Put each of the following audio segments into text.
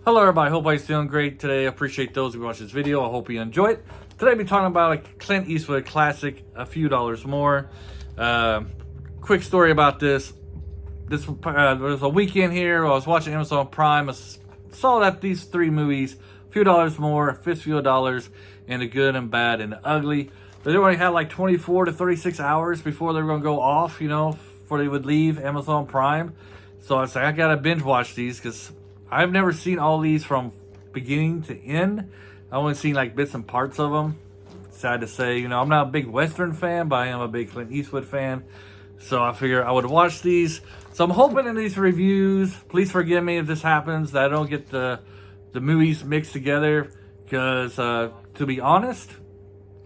Hello everybody, hope everybody's doing great today. I appreciate those who watch this video. I hope you enjoy it. Today I'll be talking about a Clint Eastwood classic, A Few Dollars More. Quick story about this. There was a weekend here, I was watching Amazon Prime. I saw that these three movies, A Few Dollars More, A Fistful of Dollars, and The Good and Bad and the Ugly. They only had like 24 to 36 hours before they were going to go off, before they would leave Amazon Prime. So I was like, I got to binge watch these because I've never seen all these from beginning to end. I only seen like bits and parts of them. Sad to say, I'm not a big Western fan, but I am a big Clint Eastwood fan. So I figure I would watch these. So I'm hoping in these reviews, please forgive me if this happens, that I don't get the movies mixed together. Because to be honest,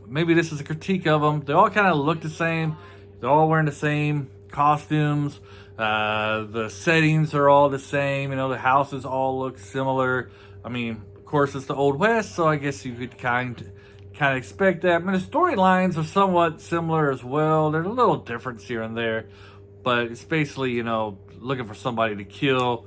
maybe this is a critique of them. They all kind of look the same. They're all wearing the same costumes. The settings are all the same. The houses all look similar. I mean, of course, it's the Old West, so I guess you could kind of expect that. I mean, the storylines are somewhat similar as well. There's a little difference here and there, but it's basically, looking for somebody to kill.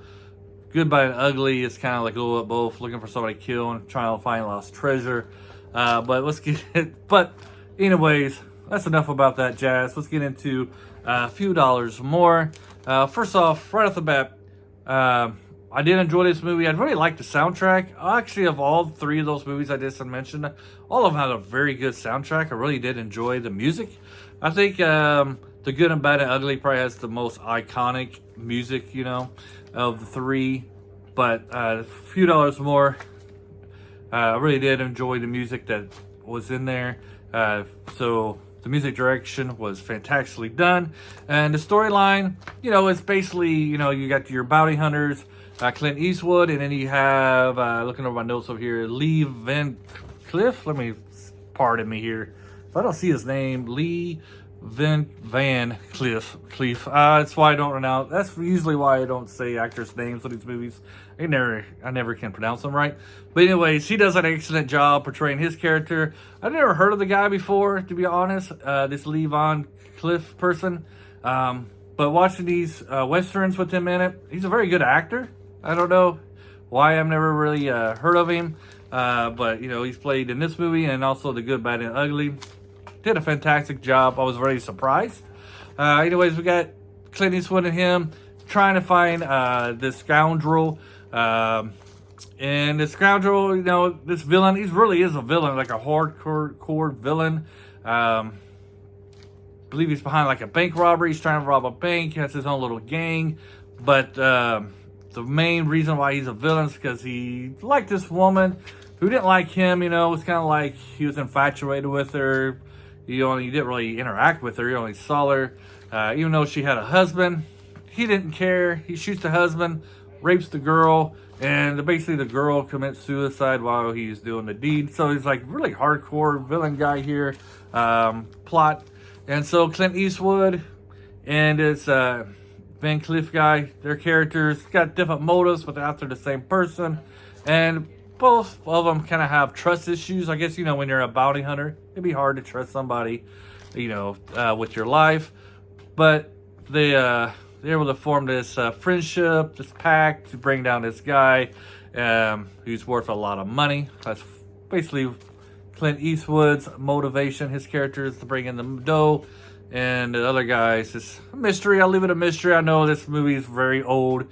Good, Bad, and Ugly is kind of like a little bit both. Looking for somebody to kill and trying to find lost treasure. But let's get it. But anyways, that's enough about that jazz. Let's get into A Few Dollars More. First off, right off the bat, I did enjoy this movie. I really liked the soundtrack. Actually, of all three of those movies I just mentioned, all of them had a very good soundtrack. I really did enjoy the music. I think The Good and Bad and Ugly probably has the most iconic music, of the three. But A Few Dollars More, I really did enjoy the music that was in there. So the music direction was fantastically done. And the storyline, it's basically, you got your bounty hunters, Clint Eastwood, and then you have, looking over my notes over here, Lee Van Cleef. Pardon me here. If I don't see his name, Lee Van Cleef. That's why I don't pronounce. That's usually why I don't say actors' names in these movies. I never can pronounce them right. But anyways, he does an excellent job portraying his character. I've never heard of the guy before, to be honest. This Lee Van Cleef person. But watching these westerns with him in it, he's a very good actor. I don't know why I've never really heard of him. But he's played in this movie and also The Good, Bad, and Ugly. Did a fantastic job. I was very surprised. Anyways, we got Clint Eastwood and him trying to find this scoundrel. And the scoundrel, this villain, he really is a villain, like a hardcore villain. I believe he's behind like a bank robbery. He's trying to rob a bank. He has his own little gang. But the main reason why he's a villain is because he liked this woman who didn't like him. It was kind of like he was infatuated with her. He didn't really interact with her. He only saw her. Even though she had a husband, he didn't care. He shoots the husband, rapes the girl, and basically the girl commits suicide while he's doing the deed. So he's like really hardcore villain guy here. Plot. And so Clint Eastwood and this Van Cleef guy, their characters got different motives, but they're after the same person. And both of them kind of have trust issues. I guess, when you're a bounty hunter, it'd be hard to trust somebody, with your life. But they're able to form this friendship, this pact to bring down this guy who's worth a lot of money. That's basically Clint Eastwood's motivation. His character is to bring in the dough. And the other guys, it's a mystery. I'll leave it a mystery. I know this movie is very old.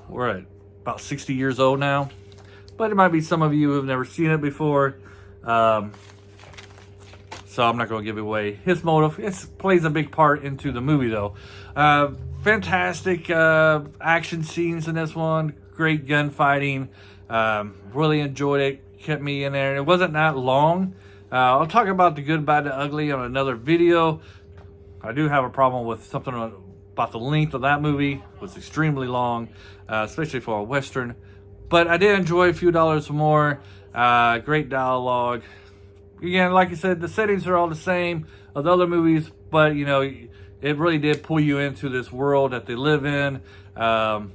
We're at about 60 years old now. But it might be some of you who've never seen it before. So I'm not going to give away his motive. It plays a big part into the movie, though. Fantastic action scenes in this one. Great gunfighting. Really enjoyed it. Kept me in there. It wasn't that long. I'll talk about The Good, Bad, and Ugly on another video. I do have a problem with something about the length of that movie. It was extremely long, especially for a Western. But I did enjoy A Few Dollars More. Great dialogue. Again, like I said, the settings are all the same of the other movies, but it really did pull you into this world that they live in, and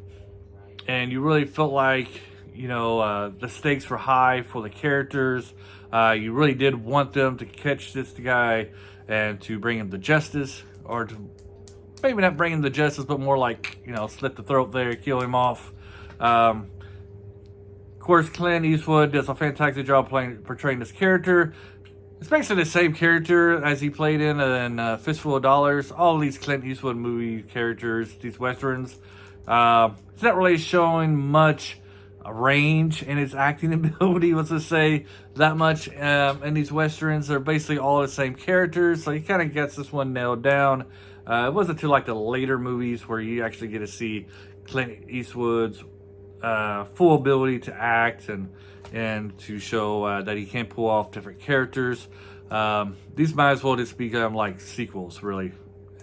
you really felt like the stakes were high for the characters. You really did want them to catch this guy and to bring him to justice, or to maybe not bring him to justice, but more like slit the throat there, kill him off. course, Clint Eastwood does a fantastic job portraying this character. It's basically the same character as he played in Fistful of Dollars. All these Clint Eastwood movie characters, these westerns, it's not really showing much range in his acting ability, let's just say that much. In these westerns, they're basically all the same characters, so he kind of gets this one nailed down. It wasn't until like the later movies where you actually get to see Clint Eastwood's full ability to act and to show that he can pull off different characters. These might as well just become like sequels, really,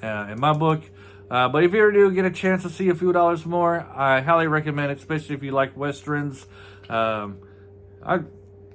in my book. But if you ever do get a chance to see A Few Dollars More, I highly recommend it, especially if you like westerns. I'm kind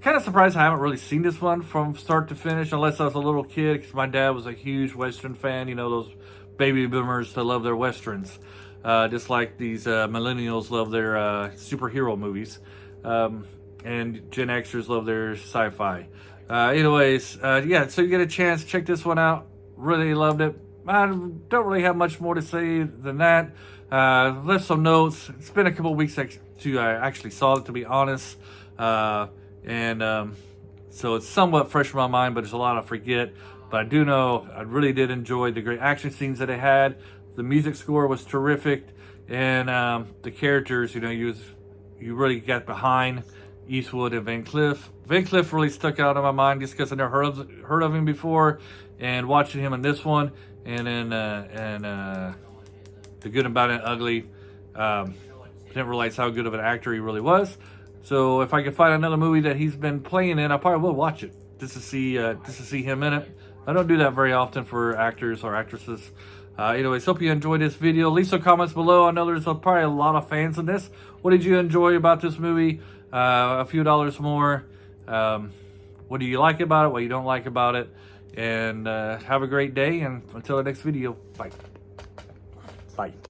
of surprised I haven't really seen this one from start to finish, unless I was a little kid, because my dad was a huge western fan. You know, those baby boomers that love their westerns, just like these millennials love their superhero movies, and Gen Xers love their sci-fi. Anyways, yeah, so you get a chance, check this one out. Really loved it. I don't really have much more to say than that. Left some notes. It's been a couple of weeks to actually saw it, to be honest. So it's somewhat fresh in my mind, but there's a lot I forget. But I do know I really did enjoy the great action scenes that it had. The music score was terrific. And the characters, you know, you really got behind Eastwood and Van Cleef. Van Cleef really stuck out in my mind just because I never heard of him before. And watching him in this one, and then The Good and Bad and Ugly, didn't realize how good of an actor he really was. So if I can find another movie that he's been playing in, I probably will watch it just to see him in it. I don't do that very often for actors or actresses. Anyways, hope you enjoyed this video. Leave some comments below. I know there's probably a lot of fans in this. What did you enjoy about this movie? A Few Dollars More. What do you like about it? What you don't like about it? And have a great day. And until the next video, bye. Bye.